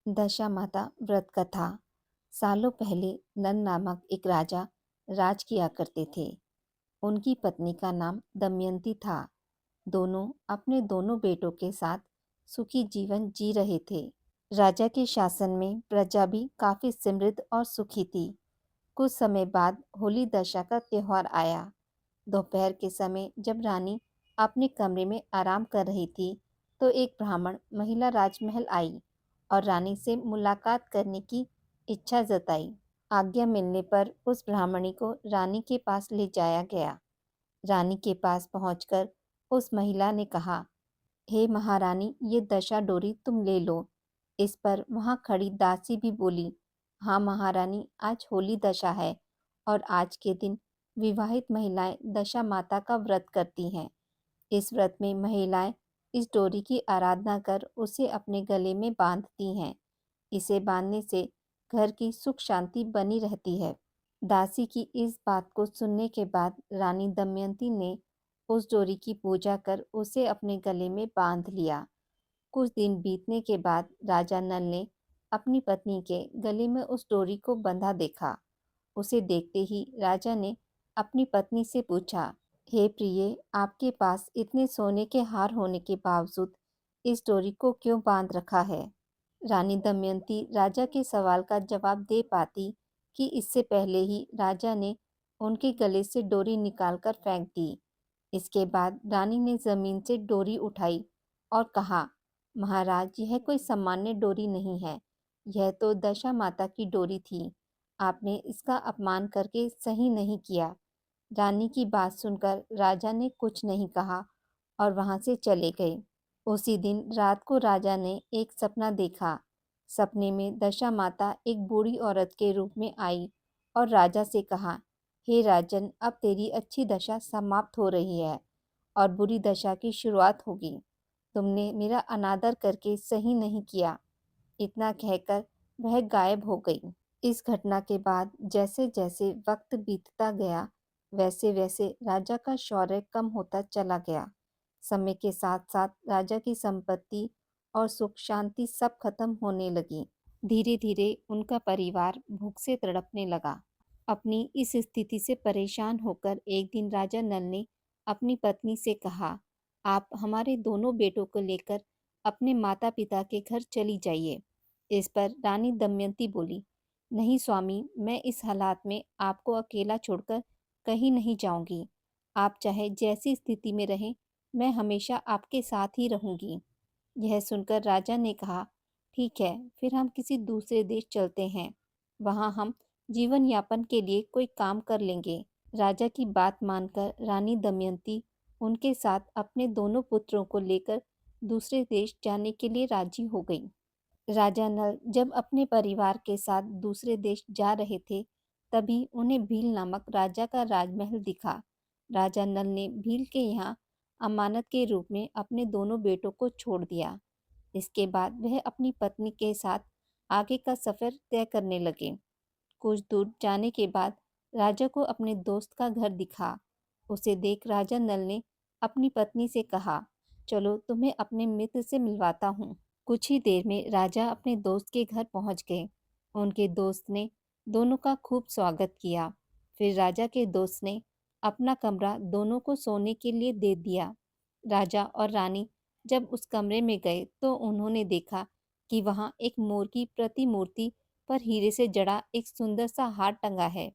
दशामाता व्रत कथा। सालों पहले नल नामक एक राजा राज किया करते थे। उनकी पत्नी का नाम दमयंती था। दोनों अपने दोनों बेटों के साथ सुखी जीवन जी रहे थे। राजा के शासन में प्रजा भी काफी समृद्ध और सुखी थी। कुछ समय बाद होली दशा का त्योहार आया। दोपहर के समय जब रानी अपने कमरे में आराम कर रही थी, तो एक ब्राह्मण महिला राजमहल आई और रानी से मुलाकात करने की इच्छा जताई। आज्ञा मिलने पर उस ब्राह्मणी को रानी के पास ले जाया गया। रानी के पास पहुंचकर उस महिला ने कहा, हे महारानी, ये दशा डोरी तुम ले लो। इस पर वहां खड़ी दासी भी बोली, हाँ महारानी, आज होली दशा है और आज के दिन विवाहित महिलाएं दशा माता का व्रत करती हैं। इस व्रत में महिलाएं इस डोरी की आराधना कर उसे अपने गले में बांधती हैं। इसे बांधने से घर की सुख शांति बनी रहती है। दासी की इस बात को सुनने के बाद रानी दमयंती ने उस डोरी की पूजा कर उसे अपने गले में बांध लिया। कुछ दिन बीतने के बाद राजा नल ने अपनी पत्नी के गले में उस डोरी को बंधा देखा। उसे देखते ही राजा ने अपनी पत्नी से पूछा, हे प्रिय, आपके पास इतने सोने के हार होने के बावजूद इस डोरी को क्यों बांध रखा है? रानी दमयंती राजा के सवाल का जवाब दे पाती कि इससे पहले ही राजा ने उनके गले से डोरी निकालकर फेंक दी। इसके बाद रानी ने जमीन से डोरी उठाई और कहा, महाराज, यह कोई सामान्य डोरी नहीं है। यह तो दशा माता की डोरी थी। आपने इसका अपमान करके सही नहीं किया। रानी की बात सुनकर राजा ने कुछ नहीं कहा और वहां से चले गए। उसी दिन रात को राजा ने एक सपना देखा। सपने में दशा माता एक बूढ़ी औरत के रूप में आई और राजा से कहा, हे राजन, अब तेरी अच्छी दशा समाप्त हो रही है और बुरी दशा की शुरुआत होगी। तुमने मेरा अनादर करके सही नहीं किया। इतना कहकर वह गायब हो गई। इस घटना के बाद जैसे जैसे वक्त बीतता गया, वैसे वैसे राजा का शौर्य कम होता चला गया। समय के साथ साथ राजा की संपत्ति और सुख शांति सब खत्म होने लगी। धीरे धीरे उनका परिवार भूख से तड़पने लगा। अपनी इस स्थिति से परेशान होकर एक दिन राजा नल ने अपनी पत्नी से कहा, आप हमारे दोनों बेटों को लेकर अपने माता पिता के घर चली जाइए। इस पर रानी दमयंती बोली, नहीं स्वामी, मैं इस हालात में आपको अकेला छोड़कर कहीं नहीं जाऊंगी। आप चाहे जैसी स्थिति में रहें, मैं हमेशा आपके साथ ही रहूंगी। यह सुनकर राजा ने कहा, ठीक है, फिर हम किसी दूसरे देश चलते हैं। वहां हम जीवन यापन के लिए कोई काम कर लेंगे। राजा की बात मानकर रानी दमयंती उनके साथ अपने दोनों पुत्रों को लेकर दूसरे देश जाने के लिए राजी हो गई। राजा नल जब अपने परिवार के साथ दूसरे देश जा रहे थे, तभी उन्हें भील नामक राजा का राजमहल दिखा। राजा नल ने भील के यहाँ अमानत के रूप में अपने दोनों बेटों को छोड़ दिया। इसके बाद वह अपनी पत्नी के साथ आगे का सफर तय करने लगे। कुछ दूर जाने के बाद राजा को अपने दोस्त का घर दिखा। उसे देख राजा नल ने अपनी पत्नी से कहा, चलो तुम्हें अपने मित्र से मिलवाता हूँ। कुछ ही देर में राजा अपने दोस्त के घर पहुंच गए। उनके दोस्त ने दोनों का खूब स्वागत किया। फिर राजा के दोस्त ने अपना कमरा दोनों को सोने के लिए दे दिया। राजा और रानी जब उस कमरे में गए तो उन्होंने देखा कि वहां एक मोर की प्रतिमूर्ति पर हीरे से जड़ा एक सुंदर सा हार टंगा है।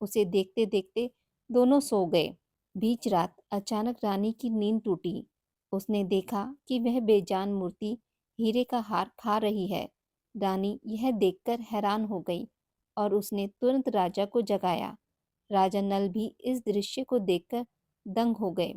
उसे देखते देखते दोनों सो गए। बीच रात अचानक रानी की नींद टूटी। उसने देखा कि वह बेजान मूर्ति हीरे का हार खा रही है। रानी यह देखकर हैरान हो गई और उसने तुरंत राजा को जगाया। राजा नल भी इस दृश्य को देखकर दंग हो गए।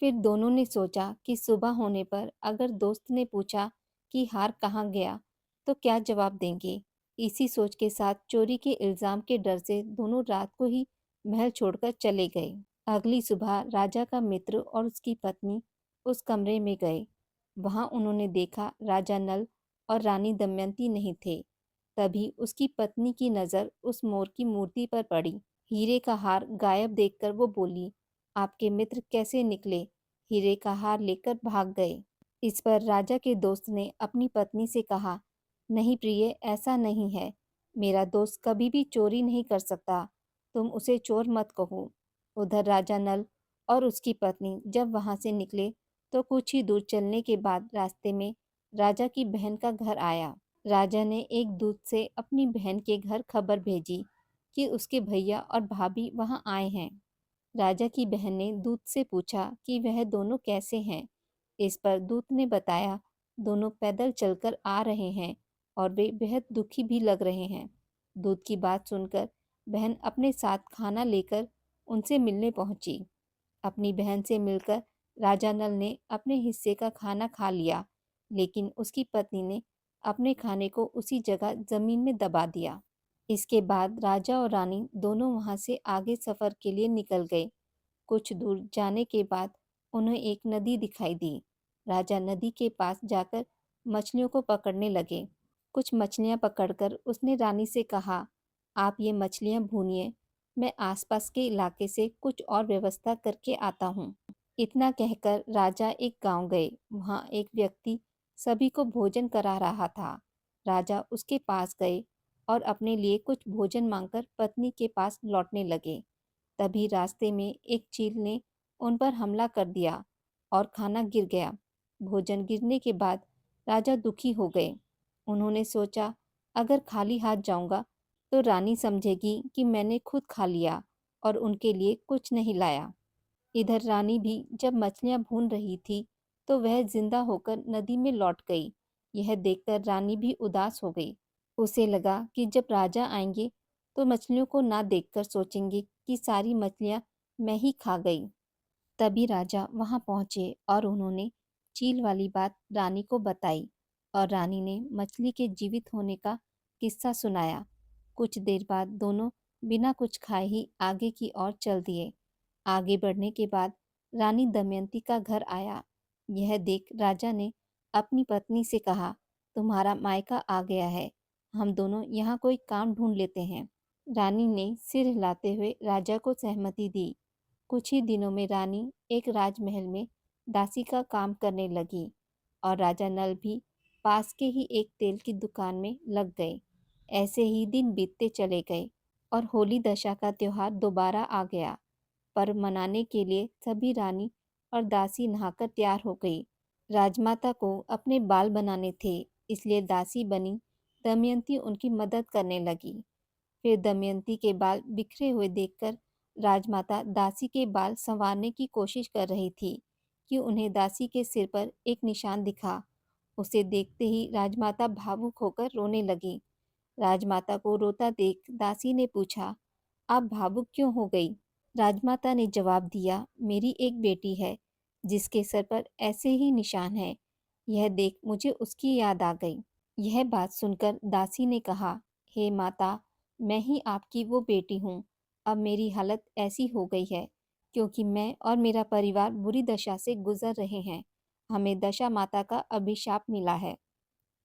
फिर दोनों ने सोचा कि सुबह होने पर अगर दोस्त ने पूछा कि हार कहाँ गया तो क्या जवाब देंगे। इसी सोच के साथ चोरी के इल्जाम के डर से दोनों रात को ही महल छोड़कर चले गए। अगली सुबह राजा का मित्र और उसकी पत्नी उस कमरे में गए। वहां उन्होंने देखा राजा नल और रानी दमयंती नहीं थे। तभी उसकी पत्नी की नजर उस मोर की मूर्ति पर पड़ी। हीरे का हार गायब देखकर वो बोली, आपके मित्र कैसे निकले? हीरे का हार लेकर भाग गए। इस पर राजा के दोस्त ने अपनी पत्नी से कहा, नहीं प्रिय, ऐसा नहीं है। मेरा दोस्त कभी भी चोरी नहीं कर सकता। तुम उसे चोर मत कहो। उधर राजा नल और उसकी पत्नी जब वहां से निकले तो कुछ ही दूर चलने के बाद रास्ते में राजा की बहन का घर आया। राजा ने एक दूत से अपनी बहन के घर खबर भेजी कि उसके भैया और भाभी वहां आए हैं। राजा की बहन ने दूत से पूछा कि वह दोनों कैसे हैं। इस पर दूत ने बताया, दोनों पैदल चलकर आ रहे हैं और वे बेहद दुखी भी लग रहे हैं। दूत की बात सुनकर बहन अपने साथ खाना लेकर उनसे मिलने पहुंची। अपनी बहन से मिलकर राजा नल ने अपने हिस्से का खाना खा लिया, लेकिन उसकी पत्नी ने अपने खाने को उसी जगह जमीन में दबा दिया। इसके बाद राजा और रानी दोनों वहां से आगे सफर के लिए निकल गए। कुछ दूर जाने के बाद उन्हें एक नदी दिखाई दी। राजा नदी के पास जाकर मछलियों को पकड़ने लगे। कुछ मछलियां पकड़कर उसने रानी से कहा, आप ये मछलियां भूनिए, मैं आसपास के इलाके से कुछ और व्यवस्था करके आता हूँ। इतना कहकर राजा एक गांव गए। वहां एक व्यक्ति सभी को भोजन करा रहा था। राजा उसके पास गए और अपने लिए कुछ भोजन मांगकर पत्नी के पास लौटने लगे। तभी रास्ते में एक चील ने उन पर हमला कर दिया और खाना गिर गया। भोजन गिरने के बाद राजा दुखी हो गए। उन्होंने सोचा, अगर खाली हाथ जाऊंगा तो रानी समझेगी कि मैंने खुद खा लिया और उनके लिए कुछ नहीं लाया। इधर रानी भी जब मछलियां भून रही थी तो वह जिंदा होकर नदी में लौट गई। यह देखकर रानी भी उदास हो गई। उसे लगा कि जब राजा आएंगे तो मछलियों को ना देखकर सोचेंगे कि सारी मछलियां मैं ही खा गई। तभी राजा वहां पहुंचे और उन्होंने चील वाली बात रानी को बताई और रानी ने मछली के जीवित होने का किस्सा सुनाया। कुछ देर बाद दोनों बिना कुछ खाए ही आगे की ओर चल दिए। आगे बढ़ने के बाद रानी दमयंती का घर आया। यह देख राजा ने अपनी पत्नी से कहा, तुम्हारा मायका आ गया है, हम दोनों यहाँ कोई काम ढूंढ लेते हैं। रानी ने सिर हिलाते हुए राजा को सहमति दी। कुछ ही दिनों में रानी एक राजमहल में दासी का काम करने लगी और राजा नल भी पास के ही एक तेल की दुकान में लग गए। ऐसे ही दिन बीतते चले गए और होली दशा का त्योहार दोबारा आ गया। पर्व मनाने के लिए सभी रानी और दासी नहाकर तैयार हो गई। राजमाता को अपने बाल बनाने थे, इसलिए दासी बनी दमयंती उनकी मदद करने लगी। फिर दमयंती के बाल बिखरे हुए देखकर राजमाता दासी के बाल संवारने की कोशिश कर रही थी कि उन्हें दासी के सिर पर एक निशान दिखा। उसे देखते ही राजमाता भावुक होकर रोने लगी। राजमाता को रोता देख दासी ने पूछा, आप भावुक क्यों हो गई? राजमाता ने जवाब दिया, मेरी एक बेटी है जिसके सर पर ऐसे ही निशान है। यह देख मुझे उसकी याद आ गई। यह बात सुनकर दासी ने कहा, हे माता, मैं ही आपकी वो बेटी हूँ। अब मेरी हालत ऐसी हो गई है क्योंकि मैं और मेरा परिवार बुरी दशा से गुजर रहे हैं। हमें दशा माता का अभिशाप मिला है।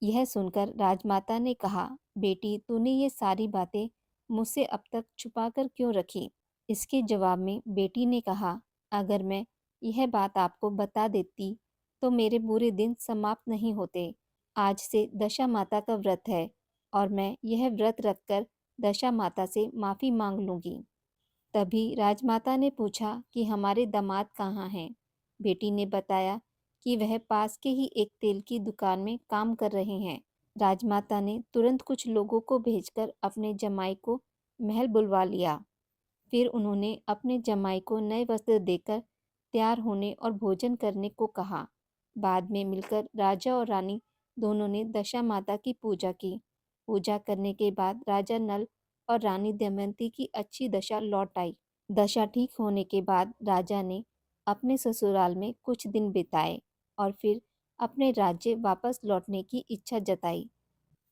यह सुनकर राजमाता ने कहा, बेटी, तूने ये सारी बातें मुझसे अब तक छुपाकर क्यों रखी? इसके जवाब में बेटी ने कहा, अगर मैं यह बात आपको बता देती तो मेरे बुरे दिन समाप्त नहीं होते। आज से दशा माता का व्रत है और मैं यह व्रत रखकर दशा माता से माफ़ी मांग लूंगी। तभी राजमाता ने पूछा कि हमारे दामाद कहाँ हैं? बेटी ने बताया कि वह पास के ही एक तेल की दुकान में काम कर रहे हैं। राजमाता ने तुरंत कुछ लोगों को भेजकर अपने जमाई को महल बुलवा लिया। फिर उन्होंने अपने जमाई को नए वस्त्र देकर तैयार होने और भोजन करने को कहा। बाद में मिलकर राजा और रानी दोनों ने दशा माता की पूजा की। पूजा करने के बाद राजा नल और रानी दमयंती की अच्छी दशा लौट आई। दशा ठीक होने के बाद राजा ने अपने ससुराल में कुछ दिन बिताए और फिर अपने राज्य वापस लौटने की इच्छा जताई।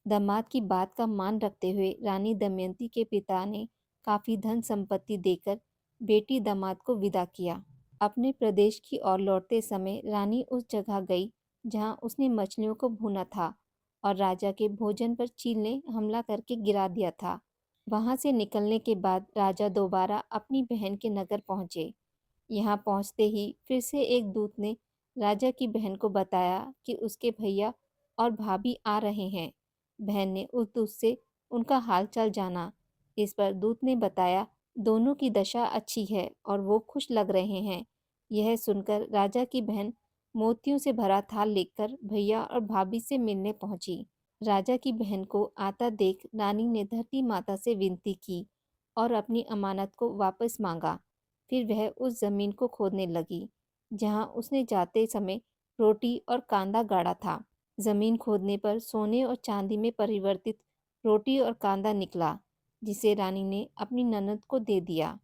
दामाद की बात का मान रखते हुए रानी दमयंती के पिता ने काफी धन संपत्ति देकर बेटी दामाद को विदा किया। अपने प्रदेश की ओर लौटते समय रानी उस जगह गई जहां उसने मछलियों को भूना था और राजा के भोजन पर चील ने हमला करके गिरा दिया था। वहां से निकलने के बाद राजा दोबारा अपनी बहन के नगर पहुंचे। यहाँ पहुंचते ही फिर से एक दूत ने राजा की बहन को बताया कि उसके भैया और भाभी आ रहे हैं। बहन ने उस दूत से उनका हाल चाल जाना। इस पर दूत ने बताया, दोनों की दशा अच्छी है और वो खुश लग रहे हैं। यह सुनकर राजा की बहन मोतियों से भरा थाल लेकर भैया और भाभी से मिलने पहुंची। राजा की बहन को आता देख रानी ने धरती माता से विनती की और अपनी अमानत को वापस मांगा। फिर वह उस जमीन को खोदने लगी जहां उसने जाते समय रोटी और कांदा गाड़ा था। जमीन खोदने पर सोने और चांदी में परिवर्तित रोटी और कांदा निकला, जिसे रानी ने अपनी ननद को दे दिया।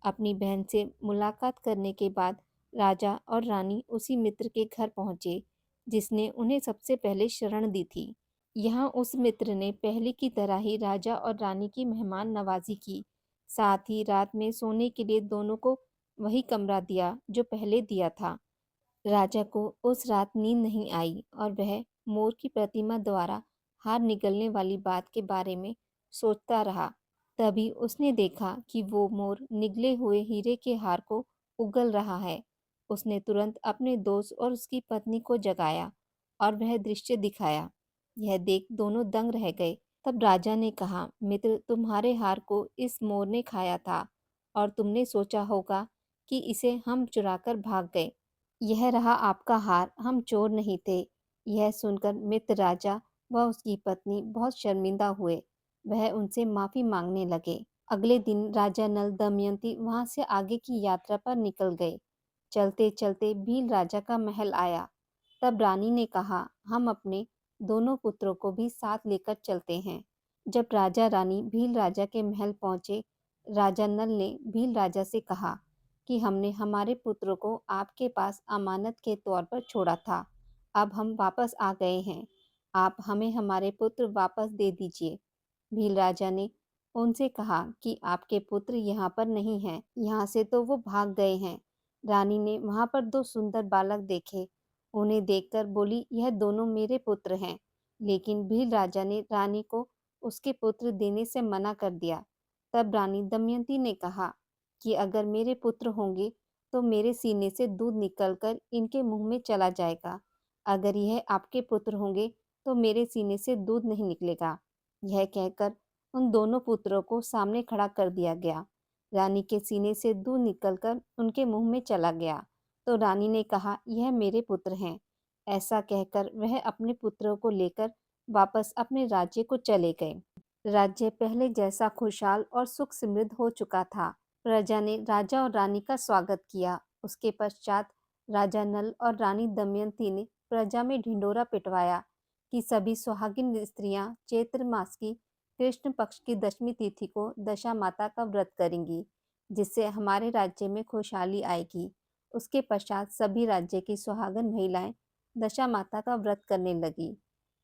अपनी बहन से मुलाकात करने के बाद राजा और रानी उसी मित्र के घर पहुंचे जिसने उन्हें सबसे पहले शरण दी थी। यहाँ उस मित्र ने पहले की तरह ही राजा और रानी की मेहमान नवाजी की। साथ ही रात में सोने के लिए दोनों को वही कमरा दिया जो पहले दिया था। राजा को उस रात नींद नहीं आई और वह मोर की प्रतिमा द्वारा हार निगलने वाली बात के बारे में सोचता रहा। तभी उसने देखा कि वो मोर निगले हुए हीरे के हार को उगल रहा है। उसने तुरंत अपने दोस्त और उसकी पत्नी को जगाया और वह दृश्य दिखाया। यह देख दोनों दंग रह गए। तब राजा ने कहा, मित्र, तुम्हारे हार को इस मोर ने खाया था और तुमने सोचा होगा कि इसे हम चुराकर भाग गए। यह रहा आपका हार, हम चोर नहीं थे। यह सुनकर मित्र राजा व उसकी पत्नी बहुत शर्मिंदा हुए। वह उनसे माफी मांगने लगे। अगले दिन राजा नल दमयंती वहां से आगे की यात्रा पर निकल गए। चलते चलते भील राजा का महल आया। तब रानी ने कहा, हम अपने दोनों पुत्रों को भी साथ लेकर चलते हैं। जब राजा रानी भील राजा के महल पहुंचे, राजा नल ने भील राजा से कहा कि हमने हमारे पुत्र को आपके पास अमानत के तौर पर छोड़ा था। अब हम वापस आ गए हैं। आप हमें हमारे पुत्र वापस दे दीजिए। भील राजा ने उनसे कहा कि आपके पुत्र यहाँ पर नहीं हैं, यहाँ से तो वो भाग गए हैं। रानी ने वहाँ पर दो सुंदर बालक देखे। उन्हें देखकर बोली, यह दोनों मेरे पुत्र हैं। लेकिन भील राजा ने रानी को उसके पुत्र देने से मना कर दिया। तब रानी दमयंती ने कहा कि अगर मेरे पुत्र होंगे तो मेरे सीने से दूध निकलकर इनके मुंह में चला जाएगा। अगर यह आपके पुत्र होंगे तो मेरे सीने से दूध नहीं निकलेगा। यह कहकर उन दोनों पुत्रों को सामने खड़ा कर दिया गया। रानी के सीने से दूध निकलकर उनके मुंह में चला गया तो रानी ने कहा, यह मेरे पुत्र हैं। ऐसा कहकर वह अपने पुत्रों को लेकर वापस अपने राज्य को चले गए। राज्य पहले जैसा खुशहाल और सुख समृद्ध हो चुका था। प्रजा ने राजा और रानी का स्वागत किया। उसके पश्चात राजा नल और रानी दमयंती ने प्रजा में ढिंढोरा पिटवाया कि सभी सुहागिन स्त्रियां चैत्र मास की कृष्ण पक्ष की दशमी तिथि को दशा माता का व्रत करेंगी, जिससे हमारे राज्य में खुशहाली आएगी। उसके पश्चात सभी राज्य की सुहागन महिलाएं दशा माता का व्रत करने लगी।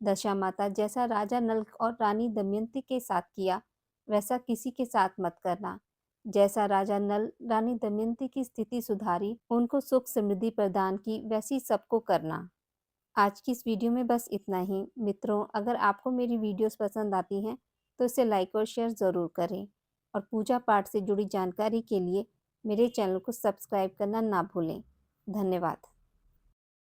दशा माता जैसा राजा नल और रानी दमयंती के साथ किया, वैसा किसी के साथ मत करना। जैसा राजा नल रानी दमयंती की स्थिति सुधारी, उनको सुख समृद्धि प्रदान की, वैसी सबको करना। आज की इस वीडियो में बस इतना ही। मित्रों, अगर आपको मेरी वीडियोस पसंद आती हैं तो इसे लाइक और शेयर ज़रूर करें और पूजा पाठ से जुड़ी जानकारी के लिए मेरे चैनल को सब्सक्राइब करना ना भूलें। धन्यवाद।